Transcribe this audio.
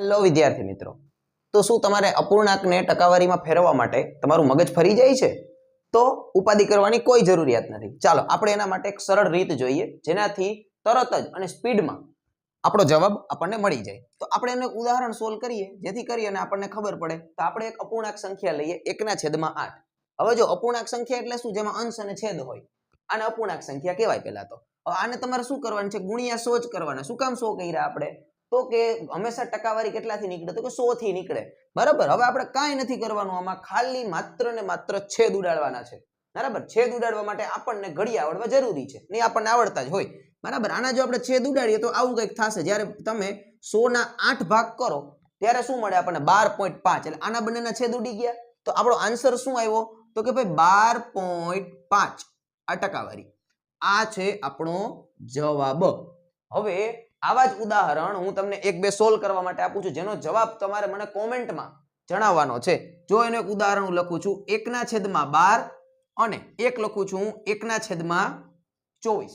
Hello વિદ્યાર્થી મિત્રો, તો શું તમારે અપૂર્ણાંકને ટકાવારીમાં ફેરવવા માટે તમારું મગજ ફરી જાય છે? તો ઉપાધિ કરવાની કોઈ જરૂરિયાત નથી. ચાલો આપણે એના માટે એક સરળ રીત જોઈએ જેનાથી તરત જ અને સ્પીડમાં આપણો જવાબ આપણને મળી જાય. તો આપણે એનું ઉદાહરણ સોલ્વ કરીએ જેથી કરીને આપણને ખબર પડે. તો આપણે એક અપૂર્ણાંક સંખ્યા લઈએ 1/8. હવે જો અપૂર્ણાંક સંખ્યા એટલે શું? જેમાં અંશ અને છેદ હોય. આને અપૂર્ણાંક સંખ્યા કહેવાય. પહેલા તો હવે આને તમારે શું કરવાનું છે? ગુણ્યા 100 જ કરવાના. શું કામ 100 કર્યા આપણે? તો કે હંમેશા ટકાવારી કેટલાથી નીકળે? તો કે 100 થી નીકળે. બરાબર. હવે આપણે કાંઈ નથી કરવાનું, આમાં ખાલી માત્ર ને માત્ર છેદ ઉડાડવાના છે. બરાબર. છેદ ઉડાડવા માટે આપણને ઘડિયા આવડવા જરૂરી છે. નહીં આપણને આવડતા જ હોય. બરાબર. આના જો આપણે છેદ ઉડાડીએ તો આવું કંઈક થશે. જ્યારે તમે 100 ના 8 ભાગ કરો ત્યારે શું મળે આપણને? 12.5. એટલે આના બંનેના છેદ ઉડી ગયા. તો આપણો આન્સર શું આવ્યો? તો કે ભાઈ 12.5 આ ટકાવારી. આ છે આપણો જવાબ. હવે આવા જ ઉદાહરણ હું તમને એક બે સોલ્વ કરવા માટે આપું છું, જેનો જવાબ તમારે મને કોમેન્ટમાં જણાવવાનો છે. જો એનું એક ઉદાહરણ હું લખું છું 1/12 અને એક લખું છું 1/24.